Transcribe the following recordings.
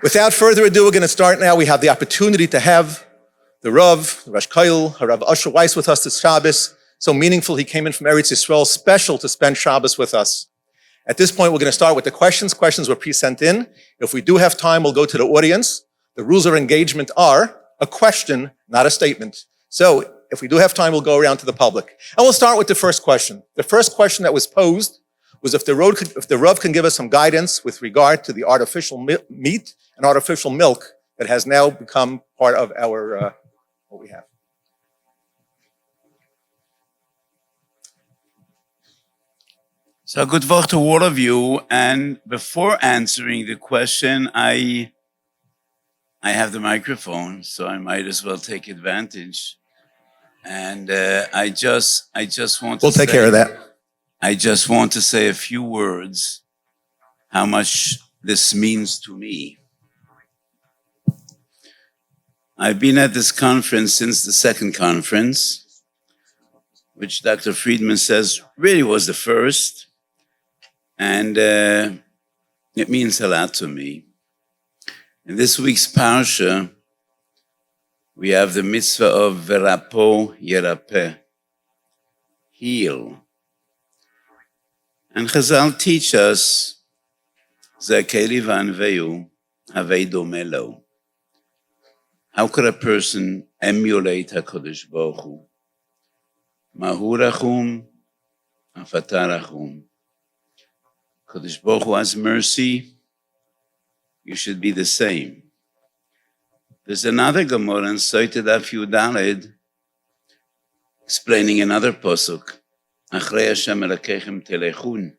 Without further ado, we're going to start now. We have the opportunity to have the Rav, the Rosh Koil, Rav Usher Weiss with us this Shabbos. So meaningful, he came in from Eretz Yisrael, special to spend Shabbos with us. At this point, we're going to start with the questions. Questions were pre-sent in. If we do have time, we'll go to the audience. The rules of engagement are a question, not a statement. So if we do have time, we'll go around to the public. And we'll start with the first question. The first question that was posed was if the Rav can give us some guidance with regard to the artificial meat and artificial milk that has now become part of our, what we have. So good work to all of you. And before answering the question, I have the microphone, so I might as well take advantage. And I just want to We'll take care of that. I just want to say a few words, how much this means to me. I've been at this conference since the second conference, which Dr. Friedman says really was the first. And it means a lot to me. In this week's Parsha, we have the mitzvah of Verapo Yerapeh, heal. And Chazal teach us, Zakeli vanveyu havei domeh lo. How could a person emulate HaKadosh Baruch Hu? Mahu rachum, afata rachum. HaKadosh Baruch Hu has mercy, you should be the same. There's another Gemara in Sotah Daf Yud Daled explaining another pasuk. Achrei Hashem Elokechem telechun,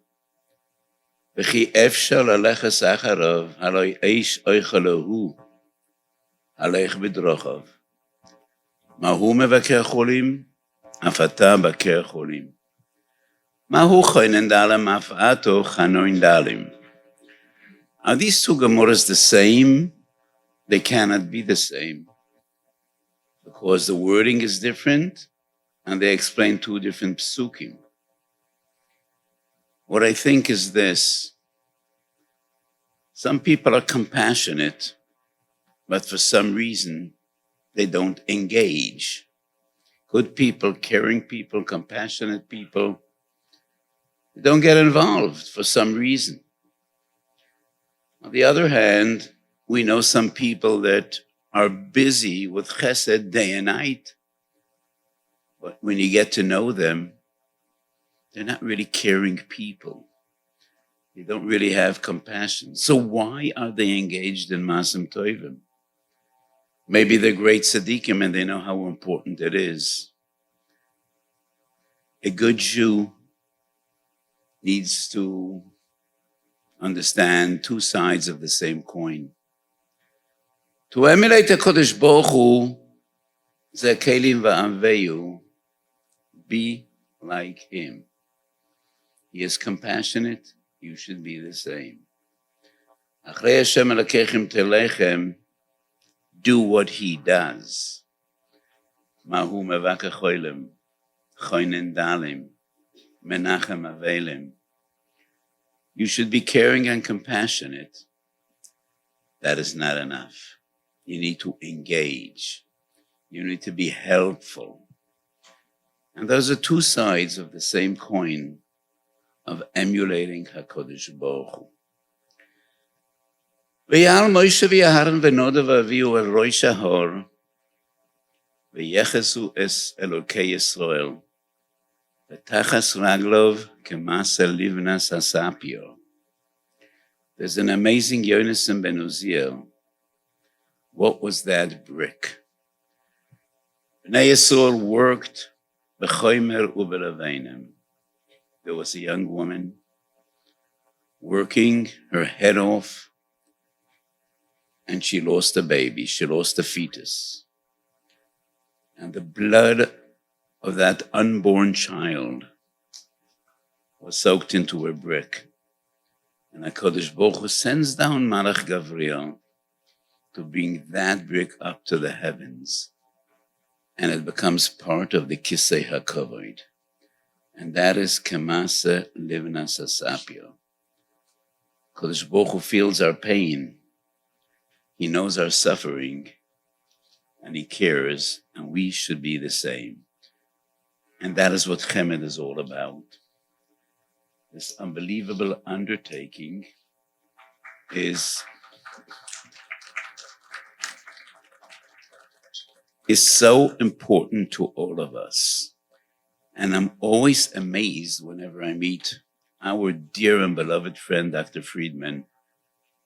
v'chi efshar laleches acharav, haloi eish oichelo hu, halech b'drochav. Mahu mevaker cholim, אף אתה בקר חולים. מהו חוינן דלם אף אתו חנוין דלים? Are these two Gemaras the same? They cannot be the same. Because the wording is different and they explain two different psukim. What I think is this. Some people are compassionate, but for some reason, they don't engage. Good people, caring people, compassionate people, they don't get involved for some reason. On the other hand, we know some people that are busy with chesed day and night, but when you get to know them, they're not really caring people. They don't really have compassion. So why are they engaged in Masim Tovim? Maybe they're great tzaddikim and they know how important it is. A good Jew needs to understand two sides of the same coin. To emulate HaKadosh Baruch Hu, ze kelim va'aveyu, be like him. He is compassionate, you should be the same. Achrei Hashem Elokechem telechem, do what he does. Mahu mevaka choilem, choinen dalim, menachem avelim. You should be caring and compassionate. That is not enough. You need to engage. You need to be helpful. And those are two sides of the same coin of emulating HaKadosh Baruch Hu. ויעל מוישה ויהרן ונודב אביהו אל ראש ההר, ויחסו אס אלוקי ישראל, ותחס רגלוב כמעשה לבנס הספיו. There's an amazing Yonasan ben Uziel. What was that brick? Bnei Yisrael worked b'chomer u'b'ravenim. There was a young woman working her head off, and she lost a baby, she lost a fetus. And the blood of that unborn child was soaked into a brick. And HaKadosh Baruch Hu sends down Malach Gavriel to bring that brick up to the heavens. And it becomes part of the Kisei HaKavod. And that is Kemase Livnas Asapio. HaKadosh Baruch Hu feels our pain. He knows our suffering, and he cares, and we should be the same. And that is what Chemed is all about. This unbelievable undertaking is so important to all of us. And I'm always amazed whenever I meet our dear and beloved friend, Dr. Friedman,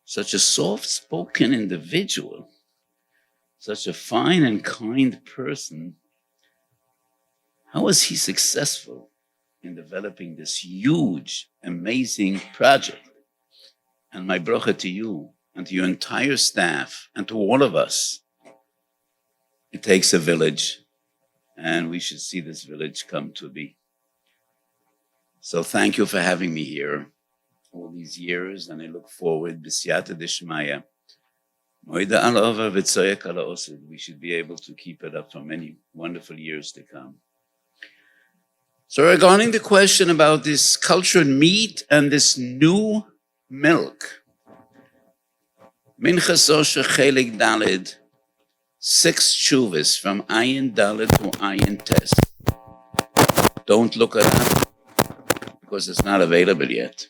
such a soft-spoken individual, such a fine and kind person. How was he successful in developing this huge, amazing project? And my bracha to you and to your entire staff and to all of us. It takes a village, and we should see this village come to be. So thank you for having me here all these years, and I look forward, b'siyata d'shmaya, moida al'ova v'tzoyek ala'osed. We should be able to keep it up for many wonderful years to come. So regarding the question about this cultured meat and this new milk, Minchas Osher Chelik Daled, 6 tshuvas from Ayin Daled to Ayin Tes. Don't look it up because it's not available yet.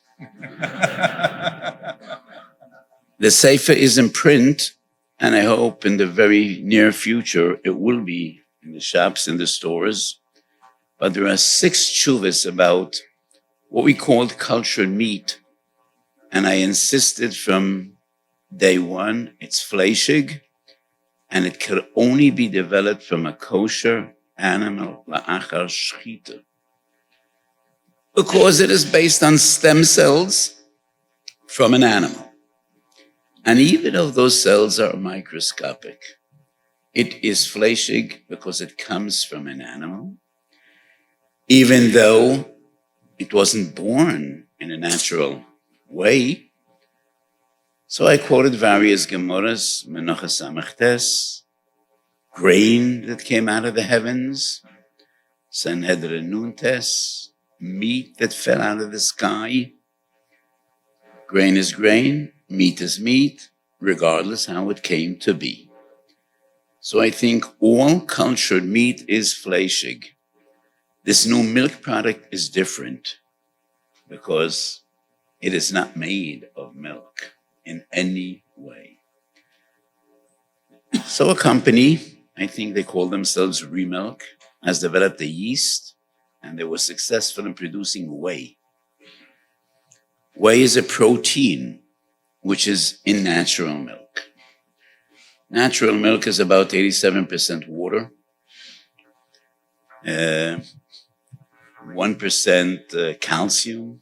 The Sefer is in print, and I hope in the very near future it will be in the shops, in the stores. But there are 6 tshuvas about what we called cultured meat. And I insisted from day one, it's fleischig, and it could only be developed from a kosher animal, la'achar shchita. Because it is based on stem cells from an animal. And even though those cells are microscopic, it is fleischig because it comes from an animal. Even though it wasn't born in a natural way. So I quoted various Gemaras, Menachas Samachtes, grain that came out of the heavens, Sanhedrin Nuntes, meat that fell out of the sky. Grain is grain, meat is meat, regardless how it came to be. So I think all cultured meat is fleischig. This new milk product is different because it is not made of milk in any way. So a company, I think they call themselves Remilk, has developed a yeast, and they were successful in producing whey. Whey is a protein which is in natural milk. Natural milk is about 87% water. 1% calcium.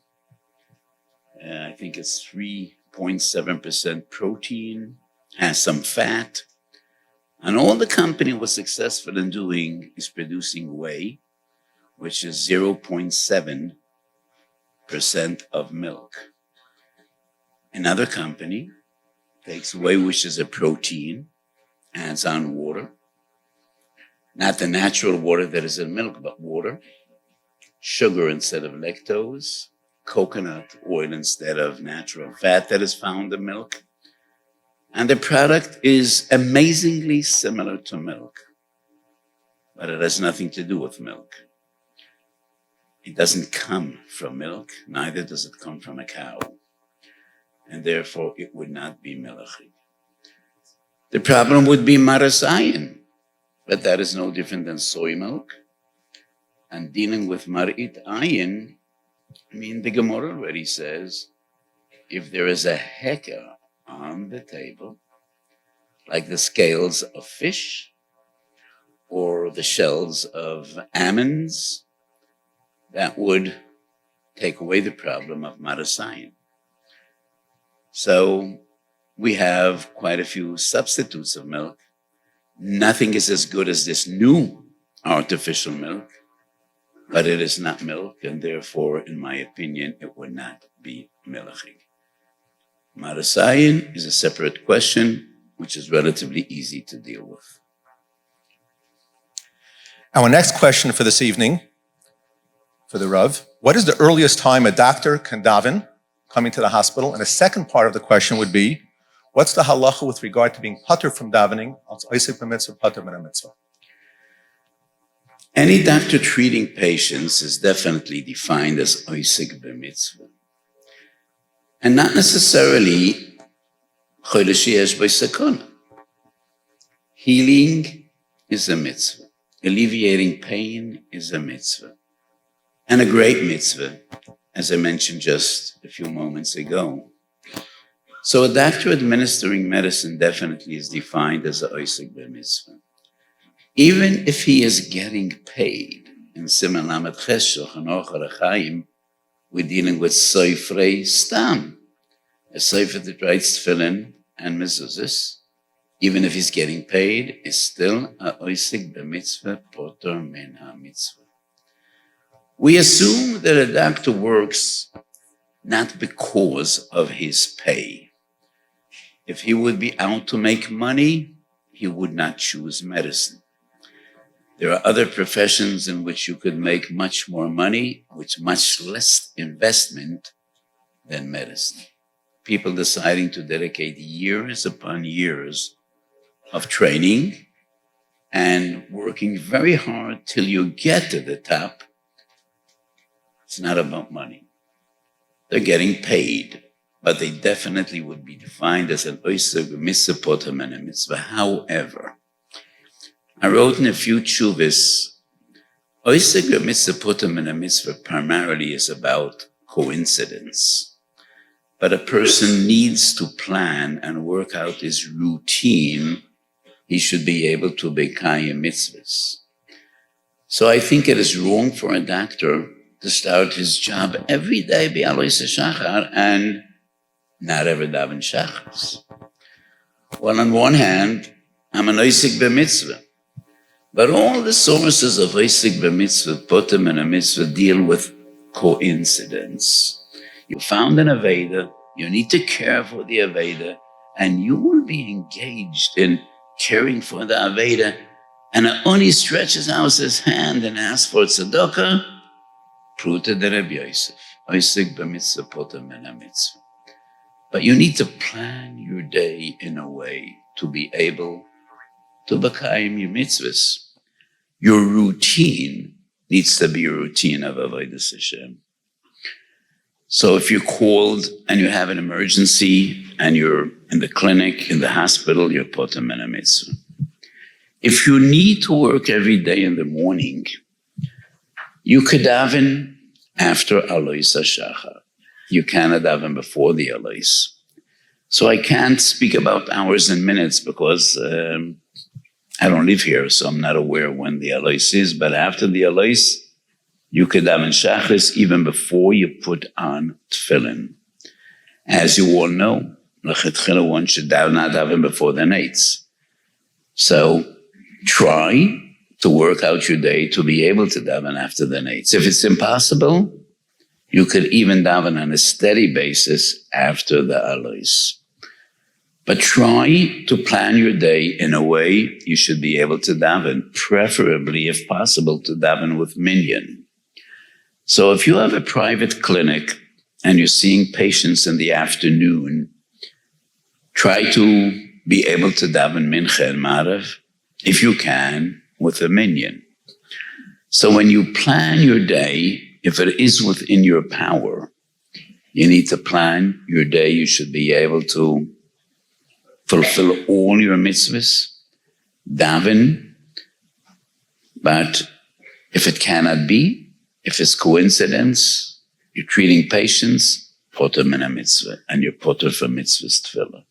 I think it's 3.7% protein, has some fat. And all the company was successful in doing is producing whey, which is 0.7% of milk. Another company takes whey, which is a protein, adds on water. Not the natural water that is in milk, but water. Sugar instead of lactose, coconut oil instead of natural fat that is found in milk. And the product is amazingly similar to milk, but it has nothing to do with milk. It doesn't come from milk, neither does it come from a cow, and therefore it would not be milchig. The problem would be marasayin, but that is no different than soy milk. And dealing with marit ayin, the Gemara already says, if there is a heker on the table, like the scales of fish or the shells of almonds, that would take away the problem of marasayin. So we have quite a few substitutes of milk. Nothing is as good as this new artificial milk, but it is not milk, and therefore, in my opinion, it would not be milchig. Marasayin is a separate question, which is relatively easy to deal with. Our next question for this evening, for the Rav, what is the earliest time a doctor can daven coming to the hospital? And the second part of the question would be, What's the halacha with regard to being patur from davening? It's oisik b'mitzvah, patur min mitzvah. Any doctor treating patients is definitely defined as oisik b'mitzvah. And not necessarily chodesh yesh b'sakona. Healing is a mitzvah. Alleviating pain is a mitzvah. And a great mitzvah, as I mentioned just a few moments ago. So a doctor administering medicine definitely is defined as a oisik b'mitzvah. Even if he is getting paid, in Siman Lamed Cheshach and Ochar HaChaim, we're dealing with soifrei stam, a soifer that writes tefillin and mezuzahs. Even if he's getting paid, is still a oisik b'mitzvah poter min ha-mitzvah. We assume that a doctor works not because of his pay. If he would be out to make money, he would not choose medicine. There are other professions in which you could make much more money with much less investment than medicine. People deciding to dedicate years upon years of training and working very hard till you get to the top. It's not about money. They're getting paid, but they definitely would be defined as an oisik b'mitzvah poter min ha-mitzvah. However, I wrote in a few tshuvas, oisik b'mitzvah poter min ha-mitzvah primarily is about coincidence. But a person needs to plan and work out his routine. He should be able to be kayim mitzvahs. So I think it is wrong for a doctor to start his job every day b'alois shachar and not ever daven shachars. Well, on one hand, I'm an oisik b'mitzvah, but all the sources of oisik b'mitzvah, poter min ha-mitzvah, deal with coincidence. You found an Aveda, you need to care for the Aveda, and you will be engaged in caring for the Aveda, and Oni stretches out his hand and asks for tzedakah, pruta de Reb Yosef, oisik b'mitzvah poter min ha-mitzvah. But you need to plan your day in a way to be able to b'kayim your mitzvahs. Your routine needs to be a routine of avodas Hashem. So if you're called and you have an emergency and you're in the clinic, in the hospital, you're poter min ha-mitzvah. If you need to work every day in the morning, you could daven after alois hashachar. You cannot daven before the alois. So I can't speak about hours and minutes because I don't live here, so I'm not aware when the alois is. But after the alois, you could daven shachris even before you put on tefillin. As you all know, one should not daven before the nights. So try to work out your day to be able to daven after the nights. If it's impossible, you could even daven on a steady basis after the alois. But try to plan your day in a way you should be able to daven, preferably, if possible, to daven with minyan. So if you have a private clinic and you're seeing patients in the afternoon, try to be able to daven mincha and marav, if you can, with a minyan. So when you plan your day, if it is within your power, you need to plan your day. You should be able to fulfill all your mitzvahs, daven, but if it cannot be, if it's coincidence, you're treating patients, poter min ha-mitzvah, and you're poter for mitzvahs tefillah.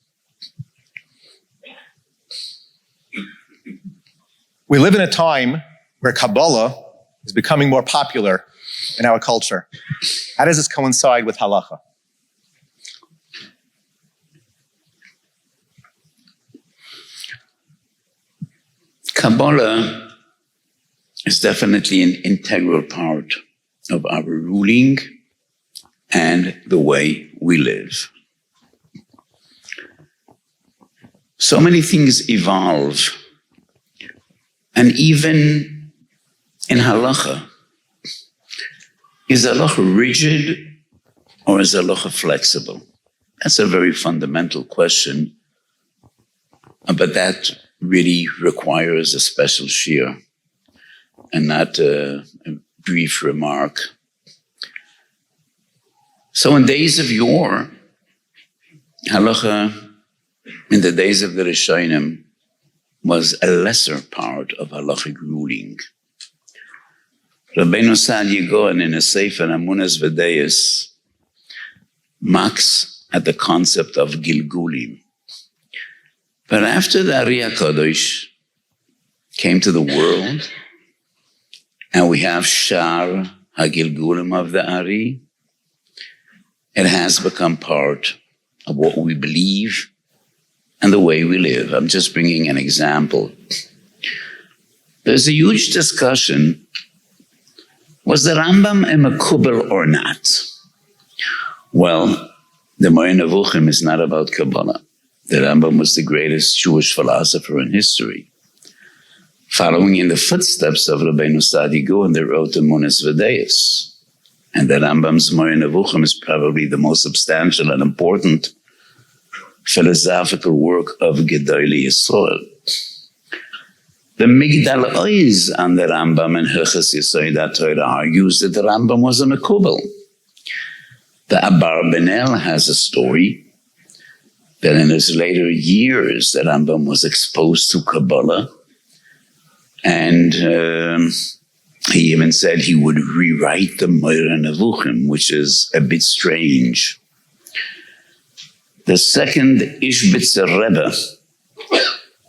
We live in a time where Kabbalah is becoming more popular in our culture. How does this coincide with halacha? Kabbalah is definitely an integral part of our ruling and the way we live. So many things evolve, and even in halacha, is halacha rigid or is halacha flexible? That's a very fundamental question But that really requires a special shiur and not a brief remark. So in days of yore, halacha, in the days of the Rishonim, was a lesser part of halachic ruling. Rabbeinu Saadia Gaon in a Sefer Amunas V'Deis mocks at the concept of Gilgulim. But after the Ari HaKadosh came to the world, and we have Shar HaGilgulim of the Ari, it has become part of what we believe and the way we live. I'm just bringing an example. There's a huge discussion. Was the Rambam a Makubal or not? Well, the Moreh Nevuchim is not about Kabbalah. The Rambam was the greatest Jewish philosopher in history. Following in the footsteps of Rabbeinu Saadia Gaon, they wrote the Amunas V'Deis. And the Rambam's Moreh Nevuchim is probably the most substantial and important philosophical work of Gedolei Yisrael. The Migdal Oiz on the Rambam and Hilchos Yesod HaTorah argues that the Rambam was a Mekubal. The Abarbanel has a story that in his later years, the Rambam was exposed to Kabbalah, and he even said he would rewrite the Moreh Nevuchim, which is a bit strange. The second Ishbitzer Rebbe,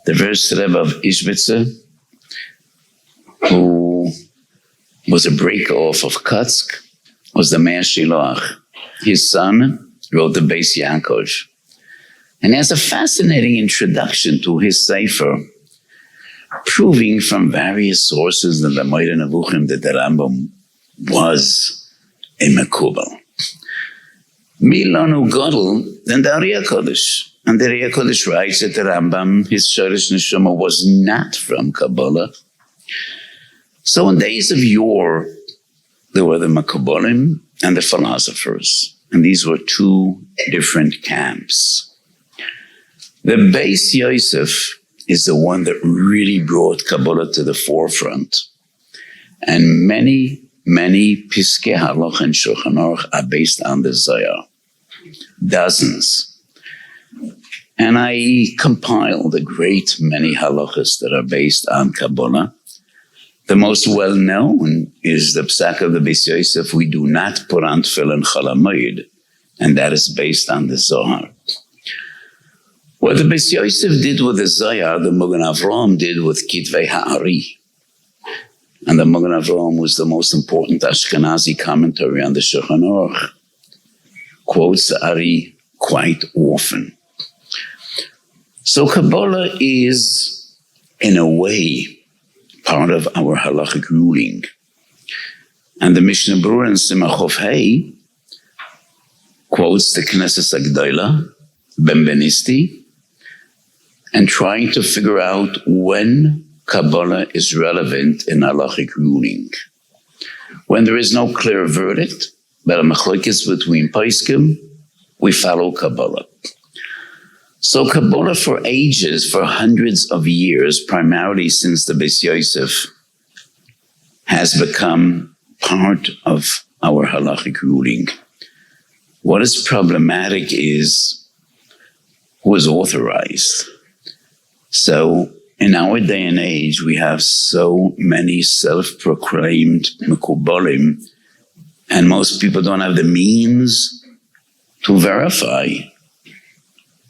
the first Rebbe of Ishbitzer, who was a break-off of Kutsk, was the Meir Shiloach. His son wrote the Beis Yaakov. And he has a fascinating introduction to his Sefer, proving from various sources that the Moreh Nevuchim, that the Rambam was a Mekubal. Milanu Godel, then the Ari HaKadosh. And the Ari HaKadosh writes that the Rambam, his Shoresh Neshama, was not from Kabbalah. So in days of yore, there were the Mekubalim and the philosophers. And these were two different camps. The Beis Yosef is the one that really brought Kabbalah to the forefront. And many Piskei Halacha and Shulchan Aruch are based on the Zohar. Dozens. And I compiled a great many halachas that are based on Kabbalah. The most well-known is the Psak of the Beis Yosef, we do not put on tefillin Chol HaMoed, and that is based on the Zohar. What the Beis Yosef did with the Zohar, the Magen Avraham did with Kitvei Ha'ari. And the Magen Avraham was the most important Ashkenazi commentary on the Shulchan Aruch. Quotes the Ari quite often. So Kabbalah is, in a way, part of our halachic ruling. And the Mishnah Berurah in Simach Chof Hei quotes the Knesset Agdola, Benvenisti, and trying to figure out when Kabbalah is relevant in halachic ruling. When there is no clear verdict, but a machlokes between Poskim, we follow Kabbalah. So Kabbalah for ages, for hundreds of years, primarily since the Beis Yosef, has become part of our halachic ruling. What is problematic is who is authorized. So in our day and age, we have so many self-proclaimed Mekubalim, and most people don't have the means to verify.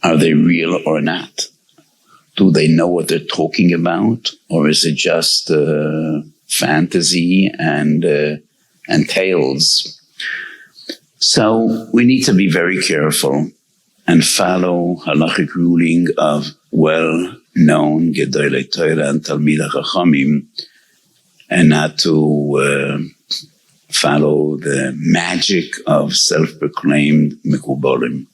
Are they real or not? Do they know what they're talking about? Or is it just fantasy and tales? So we need to be very careful and follow halachic ruling of well-known Gedolei Torah and Talmidei Chachamim, and not to follow the magic of self-proclaimed Mekubalim.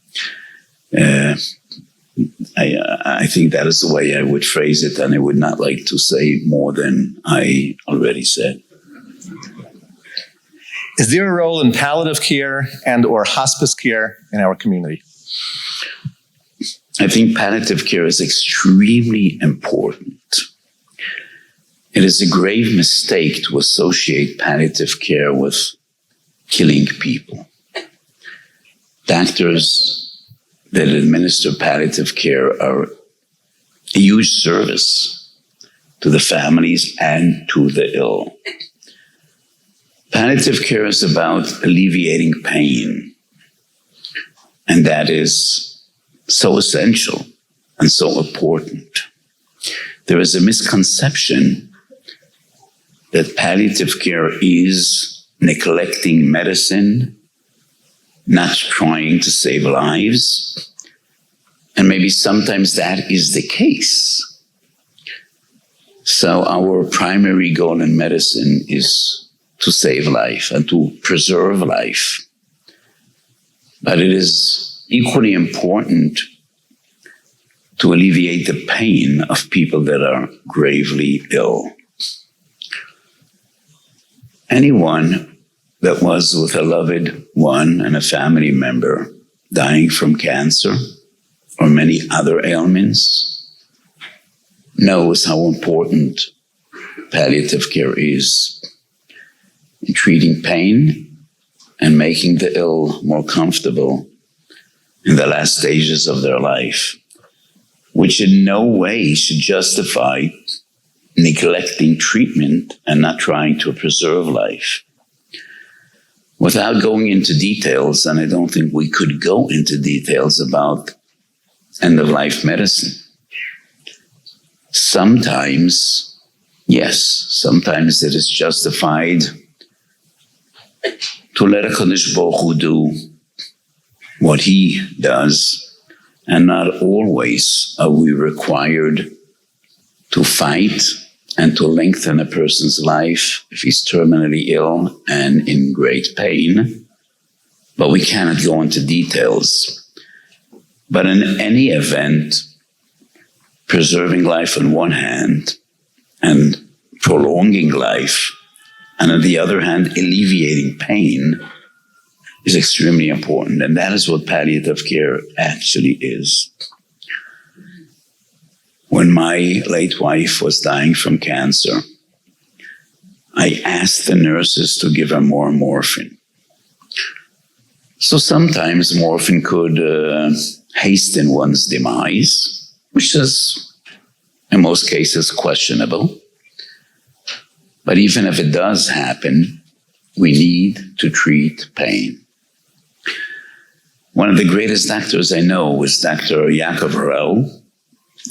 I think that is the way I would phrase it, and I would not like to say more than I already said. Is there a role in palliative care and or hospice care in our community? I think palliative care is extremely important. It is a grave mistake to associate palliative care with killing people. Doctors that administer palliative care are a huge service to the families and to the ill. Palliative care is about alleviating pain, and that is so essential and so important. There is a misconception that palliative care is neglecting medicine, not trying to save lives, and maybe sometimes that is the case. So our primary goal in medicine is to save life and to preserve life. But it is equally important to alleviate the pain of people that are gravely ill. Anyone that was with a loved one and a family member dying from cancer or many other ailments knows how important palliative care is in treating pain and making the ill more comfortable in the last stages of their life, which in no way should justify neglecting treatment and not trying to preserve life. Without going into details, and I don't think we could go into details about end-of-life medicine, sometimes, yes, sometimes it is justified to let HaKadosh Baruch Hu do what he does, and not always are we required to fight and to lengthen a person's life if he's terminally ill and in great pain, but we cannot go into details. But in any event, preserving life on one hand and prolonging life, and on the other hand, alleviating pain is extremely important. And that is what palliative care actually is. When my late wife was dying from cancer, I asked the nurses to give her more morphine. So sometimes morphine could hasten one's demise, which is in most cases questionable. But even if it does happen, we need to treat pain. One of the greatest doctors I know was Dr. Yaakov Harel,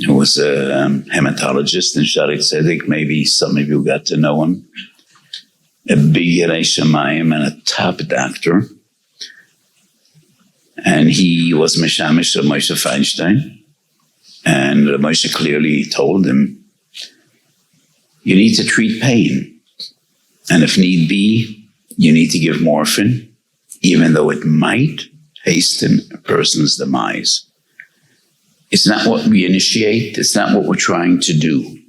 who was a hematologist in Shaare Zedek. Maybe some of you got to know him. A big Yerei Shamayim and a top doctor. And he was Meshamish of Moshe Feinstein. And Moshe clearly told him, you need to treat pain. And if need be, you need to give morphine, even though it might hasten a person's demise. It's not what we initiate. It's not what we're trying to do.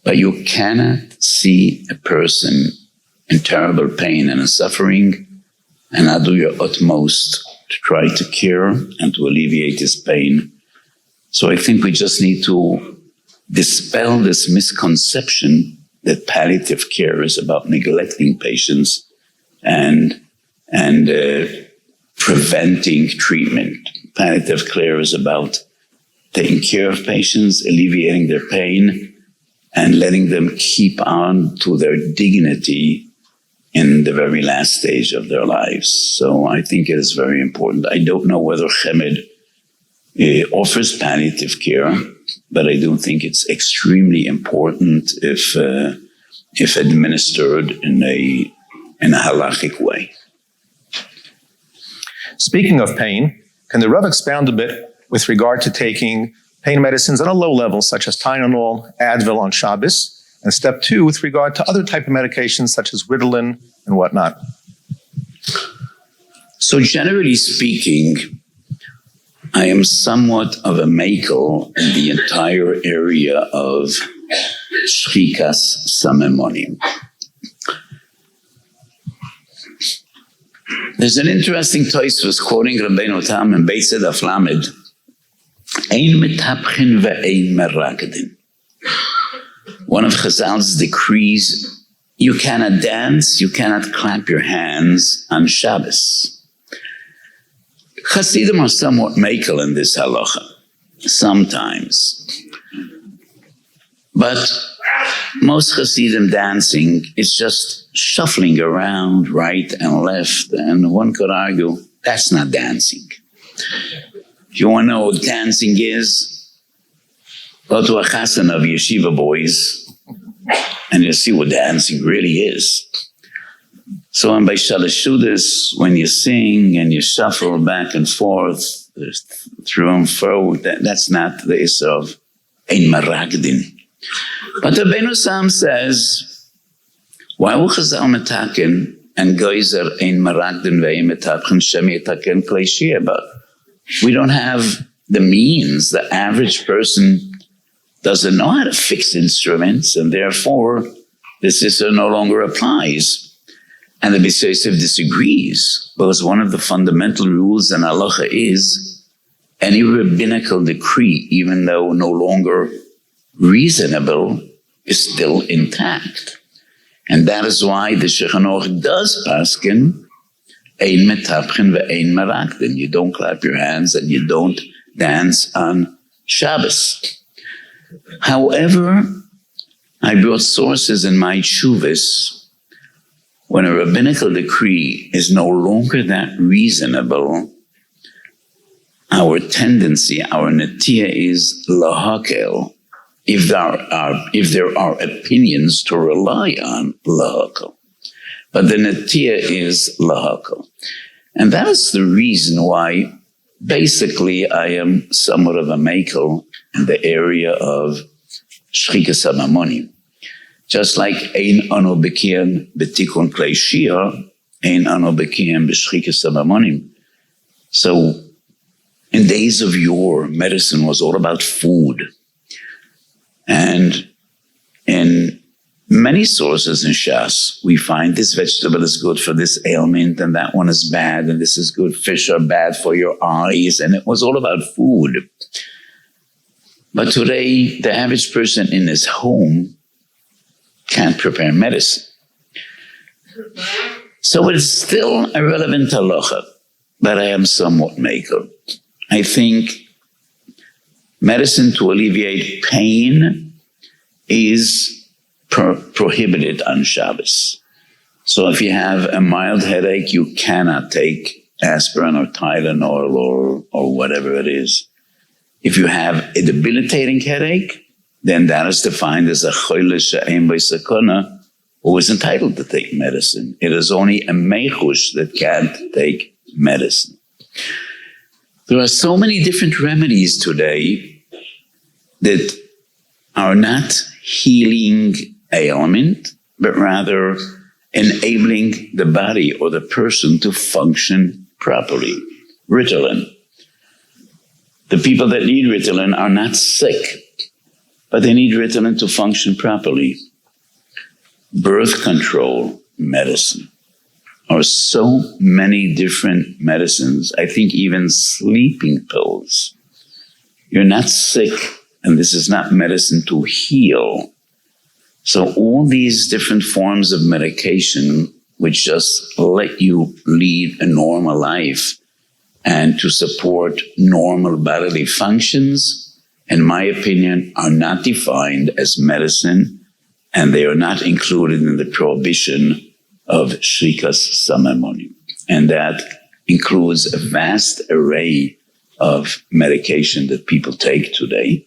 But you cannot see a person in terrible pain and suffering and not do your utmost to try to cure and to alleviate his pain. So I think we just need to dispel this misconception that palliative care is about neglecting patients and preventing treatment. Palliative care is about taking care of patients, alleviating their pain, and letting them keep on to their dignity in the very last stage of their lives. So I think it is very important. I don't know whether Chemed offers palliative care, but I do think it's extremely important if administered in a halachic way. Speaking of pain, can the Rav expound a bit with regard to taking pain medicines at a low level, such as Tylenol, Advil on Shabbos, and step 2 with regard to other type of medications such as Ritalin and whatnot? So generally speaking, I am somewhat of a makel in the entire area of shchikas samemonim. There's an interesting Tosfos quoting Rabbeinu Tam in Beit Sedaf Lamed Ein metapchen ve'ein meragdin. One of Chazal's decrees, you cannot dance, you cannot clap your hands on Shabbos. Hasidim are somewhat makel in this halacha, sometimes. But most Hasidim dancing is just shuffling around right and left, and one could argue that's not dancing. If you want to know what dancing is, go to a chassan of yeshiva boys, and you'll see what dancing really is. So by Shalashudas, when you sing and you shuffle back and forth, through and fro, that's not the issue of ein maragdin. But the Rabbeinu Sam says, why will Chazal metaken and geyser ein maragdin ve'ein metapchen shem yetaken klei shi'eba? We don't have the means. The average person doesn't know how to fix instruments, and therefore this issue no longer applies. And the Beis Yosef disagrees, because one of the fundamental rules in Halacha is any rabbinical decree, even though no longer reasonable, is still intact. And that is why the Shulchan Aruch does paskin ein metapchen ve'ein maragdin. You don't clap your hands and you don't dance on Shabbos. However, I brought sources in my Chuvas. When a rabbinical decree is no longer that reasonable, our tendency, our netiya is lahakel. If there are opinions to rely on, lahakel. But the netiya is lahakel. And that is the reason why basically I am somewhat of a makel in the area of shchikas hamamonim. Just like ein ano bekian betikun klei shia, ein ano bekian b'shchikas hamamonim. So in days of yore, medicine was all about food. And in many sources in Shas, we find this vegetable is good for this ailment, and that one is bad, and this is good. Fish are bad for your eyes, and it was all about food. But today, the average person in his home can't prepare medicine. So it's still a relevant halacha, but I am somewhat makel. I think medicine to alleviate pain is prohibited on Shabbos. So if you have a mild headache, you cannot take aspirin or Tylenol or whatever it is. If you have a debilitating headache, then that is defined as a choyle she'ein bo sakana who is entitled to take medicine. It is only a meichush that can't take medicine. There are so many different remedies today that are not healing ailment, but rather enabling the body or the person to function properly. Ritalin. The people that need Ritalin are not sick, but they need Ritalin to function properly. Birth control medicine. Are so many different medicines. I think even sleeping pills. You're not sick, and this is not medicine to heal. So all these different forms of medication, which just let you lead a normal life and to support normal bodily functions, in my opinion, are not defined as medicine, and they are not included in the prohibition of shrikas samamonim. And that includes a vast array of medication that people take today.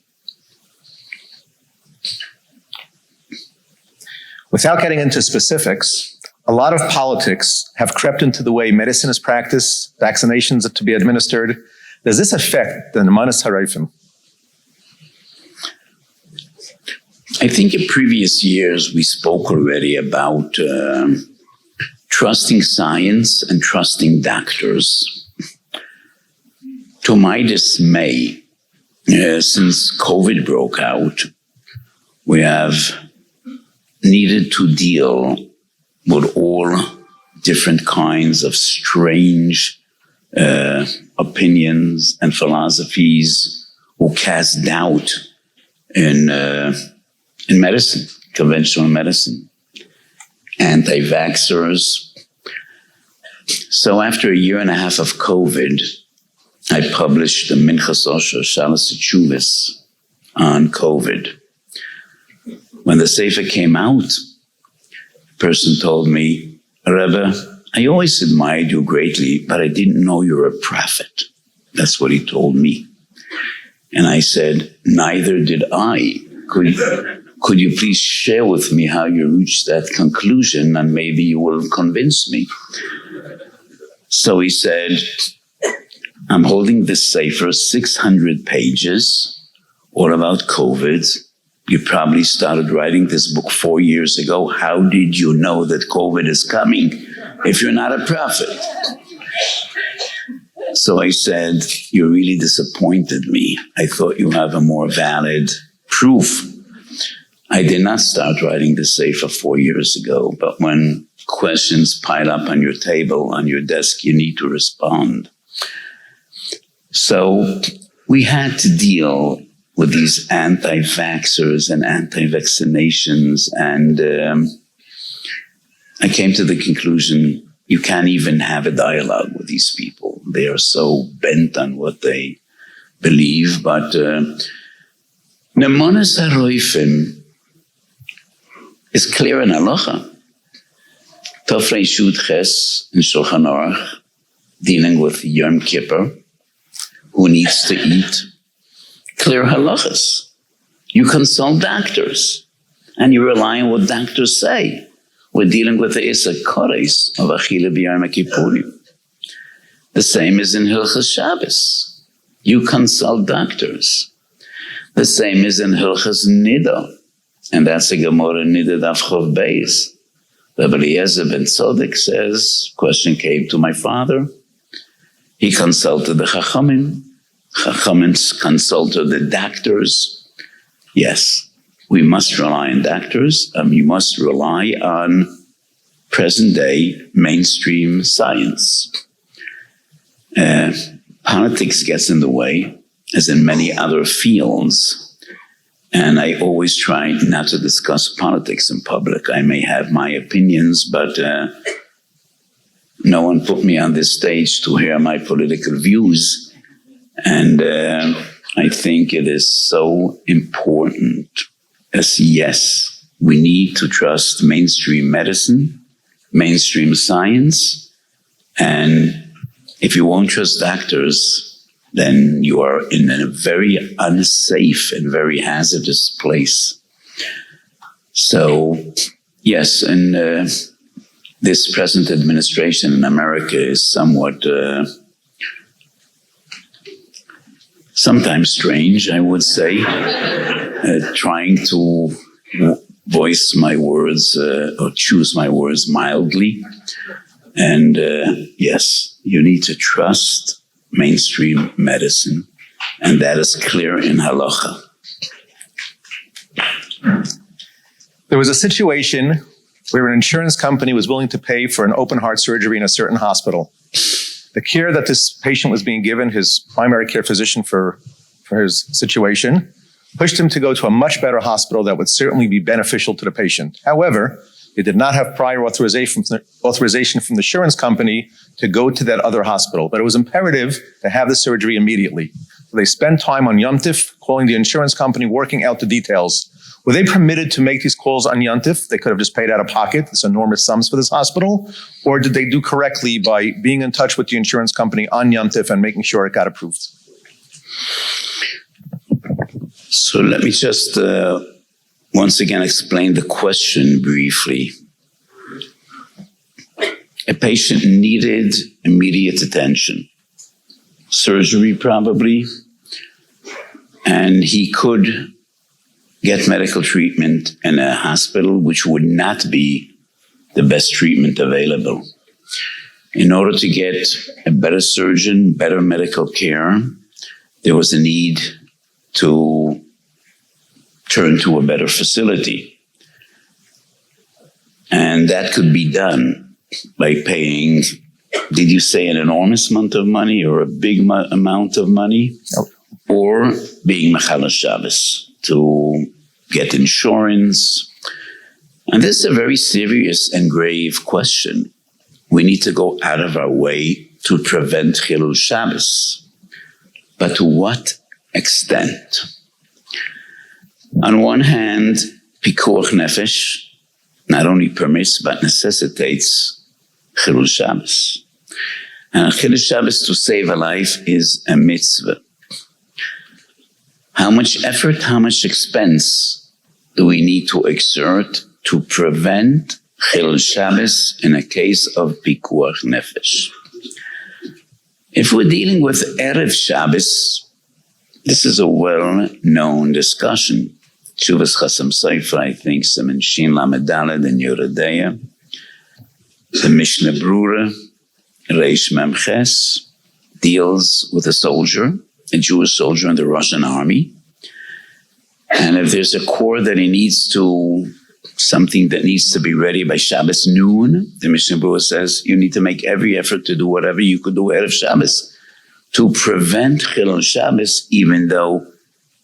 Without getting into specifics, a lot of politics have crept into the way medicine is practiced, vaccinations are to be administered. Does this affect the nemanas harayfim? I think in previous years we spoke already about trusting science and trusting doctors. To my dismay, since COVID broke out, we have needed to deal with all different kinds of strange opinions and philosophies who cast doubt in medicine, conventional medicine, anti-vaxxers. So after a year and a half of COVID, I published the Minchas Osher, Shalos Teshuvos, on COVID. When the Sefer came out, a person told me, Rebbe, I always admired you greatly, but I didn't know you're a prophet. That's what he told me. And I said, neither did I. Could you please share with me how you reached that conclusion, and maybe you will convince me? So he said, I'm holding this Sefer, 600 pages, all about COVID. You probably started writing this book 4 years ago. How did you know that COVID is coming if you're not a prophet? So I said, you really disappointed me. I thought you have a more valid proof. I did not start writing the Sefer 4 years ago, but when questions pile up on your table, on your desk, you need to respond. So we had to deal with these anti-vaxxers and anti-vaccinations, and I came to the conclusion you can't even have a dialogue with these people. They are so bent on what they believe, but Nemonas HaRoifim is clear in Halacha. Tofrei Shud Ches in Shulchan Aruch, dealing with Yom Kippur, who needs to eat. Clear halachas. You consult doctors, and you rely on what doctors say. We're dealing with the Issa Koreis of Achille B'Yom Kippurim. The same is in Hilchas Shabbos. You consult doctors. The same is in Hilchas Nida, and that's a Gemara Nida Daf Chov Beis. Rabbi Eliezer ben Tzodek says, question came to my father. He consulted the Chachamim. Chachamim consulted the doctors. Yes, we must rely on doctors, and we must rely on present-day mainstream science. Politics gets in the way, as in many other fields, and I always try not to discuss politics in public. I may have my opinions, but no one put me on this stage to hear my political views. And I think it is so important, as yes, we need to trust mainstream medicine, mainstream science, and if you won't trust doctors, then you are in a very unsafe and very hazardous place. So, yes, and this present administration in America is somewhat sometimes strange, I would say, trying to voice my words or choose my words mildly. And yes, you need to trust mainstream medicine, and that is clear in Halacha. There was a situation where an insurance company was willing to pay for an open heart surgery in a certain hospital. The care that this patient was being given, his primary care physician for his situation, pushed him to go to a much better hospital that would certainly be beneficial to the patient. However, they did not have prior authorization from the insurance company to go to that other hospital, but it was imperative to have the surgery immediately. So they spent time on Yom Tif, calling the insurance company, working out the details. Were they permitted to make these calls on Yom Tif? They could have just paid out of pocket this enormous sums for this hospital, or did they do correctly by being in touch with the insurance company on Yom Tif and making sure it got approved? So let me just once again explain the question briefly. A patient needed immediate attention, surgery probably, and he could get medical treatment in a hospital which would not be the best treatment available. In order to get a better surgeon, better medical care, there was a need to turn to a better facility. And that could be done by paying, did you say an enormous amount of money or a big amount of money? or being Mechala Shabbos, to get insurance. And this is a very serious and grave question. We need to go out of our way to prevent Chilul Shabbos. But to what extent? On one hand, Pikuach Nefesh not only permits but necessitates Chilul Shabbos. And Chilul Shabbos, to save a life, is a mitzvah. How much effort, how much expense do we need to exert to prevent Chilul Shabbos in a case of Pikuach Nefesh? If we're dealing with Erev Shabbos, this is a well-known discussion. Tshuvas Chasam Sofer, I think, Siman Shin Lamed Daled in Yoredeya. The Mishnah Brura, Reish Mem Ches, deals with a soldier, a Jewish soldier in the Russian army. And if there's a corps that he needs to, something that needs to be ready by Shabbos noon, the Mishnah Brura says you need to make every effort to do whatever you could do Erev Shabbos to prevent Chilul Shabbos, even though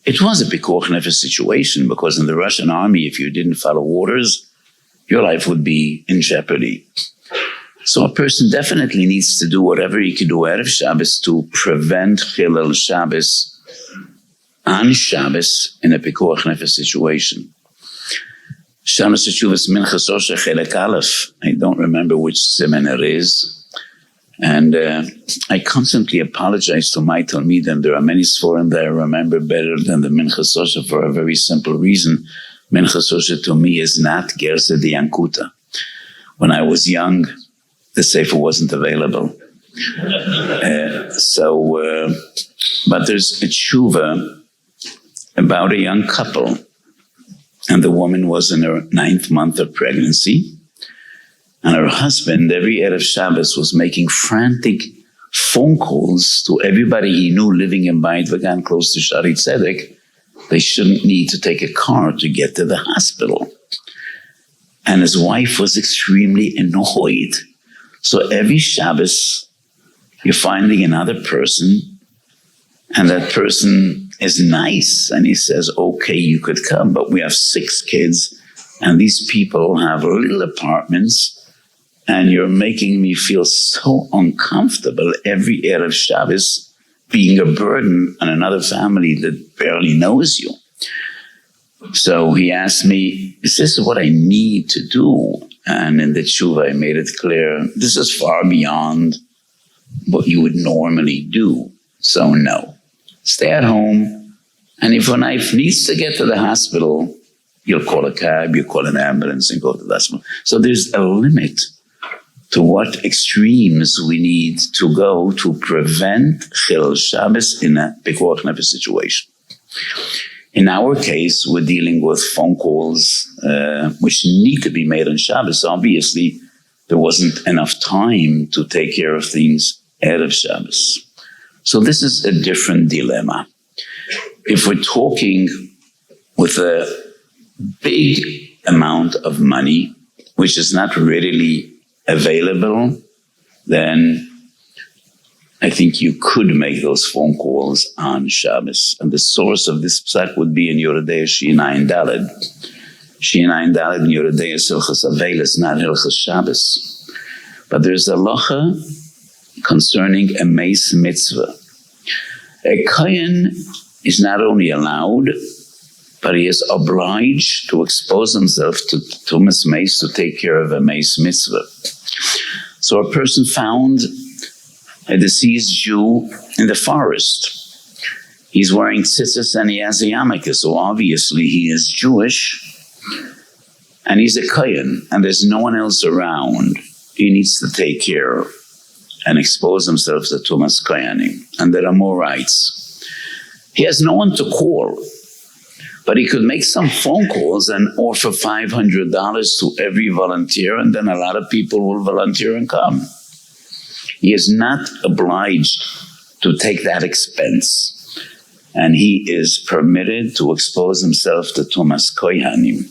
it was a Pikuach Nefesh situation, because in the Russian army, if you didn't follow orders, your life would be in jeopardy. So a person definitely needs to do whatever he can do Erev Shabbos to prevent Chilul Shabbos on Shabbos in a Pikuach Nefesh situation. Shabbos Teshuvas Minchas Osher Chelek Aleph. I don't remember which siman it is. And I constantly apologize to my Talmidim. There are many Sforim that I remember better than the Minchas Osher for a very simple reason. Minchas Osher to me is not Gerse de Yankuta. When I was young, the Sefer wasn't available. But there's a tshuva about a young couple, and the woman was in her 9th month of pregnancy, and her husband, every Erev Shabbos, was making frantic phone calls to everybody he knew living in Bayit Vagan close to Shari Tzedek. They shouldn't need to take a car to get to the hospital. And his wife was extremely annoyed. So every Shabbos, you're finding another person, and that person is nice, and he says, okay, you could come, but we have 6 kids, and these people have little apartments, and you're making me feel so uncomfortable every Erev Shabbos being a burden on another family that barely knows you. So he asked me, is this what I need to do? And in the tshuva, I made it clear, this is far beyond what you would normally do. So no, stay at home. And if your wife needs to get to the hospital, you'll call a cab, you call an ambulance and go to the hospital. So there's a limit to what extremes we need to go to prevent Chilul Shabbos in a Pikuach Nefesh situation. In our case, we're dealing with phone calls which need to be made on Shabbos. Obviously, there wasn't enough time to take care of things Erev Shabbos. So this is a different dilemma. If we're talking with a big amount of money, which is not readily available, then I think you could make those phone calls on Shabbos. And the source of this psak would be in Yoredeya She'inayin Daled. She'inayin Daled in Yoredeya is Hilchas Avelis, not Hilchas Shabbos. But there's a halacha concerning a meis mitzvah. A kohen is not only allowed, but he is obliged to expose himself to tumas meis, to take care of a meis mitzvah. So a person found a deceased Jew in the forest. He's wearing tzitzis and he has a yarmulke, so obviously he is Jewish, and he's a kohen, and there's no one else around. He needs to take care and expose himself to tumas kohanim, and there are more rights. He has no one to call, but he could make some phone calls and offer $500 to every volunteer, and then a lot of people will volunteer and come. He is not obliged to take that expense, and he is permitted to expose himself to tumas kohanim.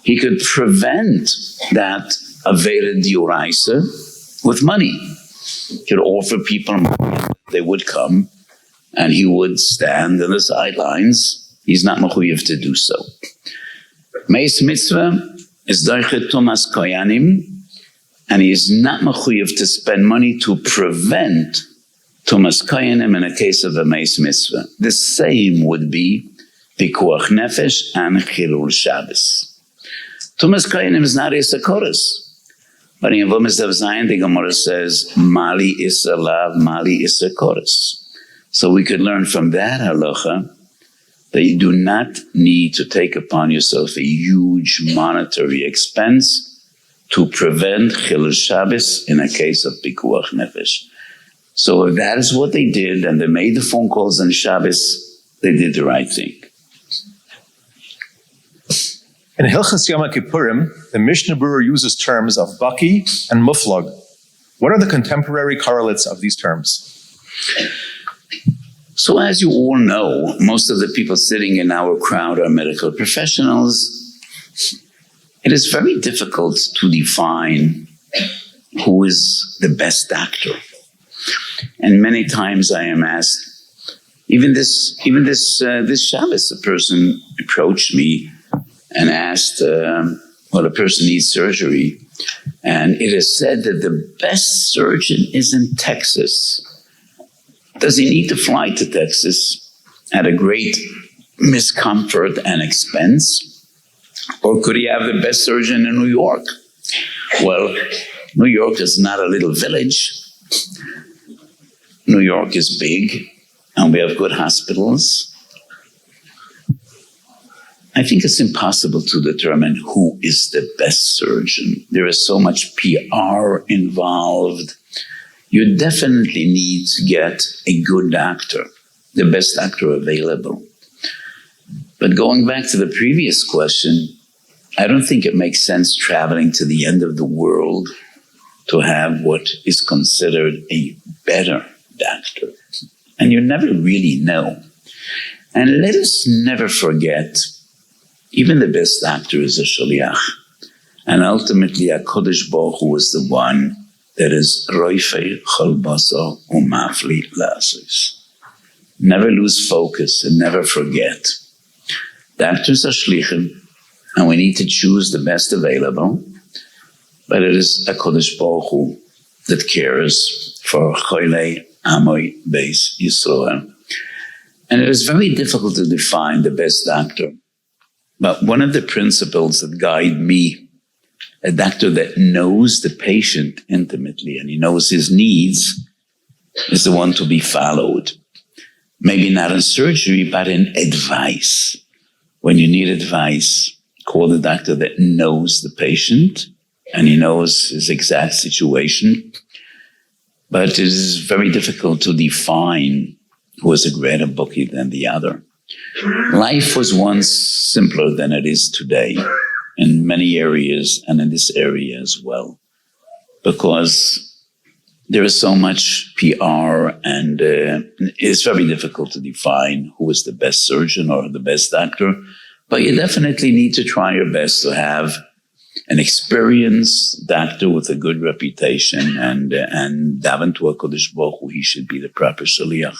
He could prevent that avera d'oraisa with money. He could offer people money, they would come, and he would stand on the sidelines. He's not mechuyev to do so. Meis mitzvah is doichet tumas koyanim, and he is not mechuyev to spend money to prevent tumas koyanim in a case of a meis mitzvah. The same would be pikuach nefesh and chilul Shabbos. Tumas koyanim is not isakoros, but in Vomis Dav Zayin, the Gemara says, Mali isa lav, Mali isa koros. So we could learn from that halacha that you do not need to take upon yourself a huge monetary expense to prevent chilul Shabbos in a case of pikuach nefesh. So if that is what they did, and they made the phone calls on Shabbos, they did the right thing. In Hilchas Yom Kippurim, the Mishnah Berurah uses terms of baki and muflag. What are the contemporary correlates of these terms? So as you all know, most of the people sitting in our crowd are medical professionals. It is very difficult to define who is the best doctor. And many times I am asked, even this Shabbos, a person approached me and asked, a person needs surgery. And it is said that the best surgeon is in Texas. Does he need to fly to Texas at a great miscomfort and expense? Or could he have the best surgeon in New York? Well, New York is not a little village. New York is big, and we have good hospitals. I think it's impossible to determine who is the best surgeon. There is so much PR involved. You definitely need to get a good doctor, the best doctor available. But going back to the previous question, I don't think it makes sense traveling to the end of the world to have what is considered a better doctor. And you never really know. And let us never forget, even the best doctor is a shaliach. And ultimately, HaKadosh Baruch Hu is the one that is roifei chol basar umafli la'asos. Never lose focus and never forget. Doctors are shlichim, and we need to choose the best available. But it is HaKadosh Baruch Hu that cares for choilei amoy beis Yisrael. And it is very difficult to define the best doctor. But one of the principles that guide me, a doctor that knows the patient intimately and he knows his needs, is the one to be followed. Maybe not in surgery, but in advice. When you need advice, call the doctor that knows the patient and he knows his exact situation. But it is very difficult to define who is a greater bookie than the other. Life was once simpler than it is today in many areas and in this area as well, because there is so much PR and it's very difficult to define who is the best surgeon or the best doctor, but you definitely need to try your best to have an experienced doctor with a good reputation and daven to HaKadosh Baruch Hu, he should be the proper shaliach.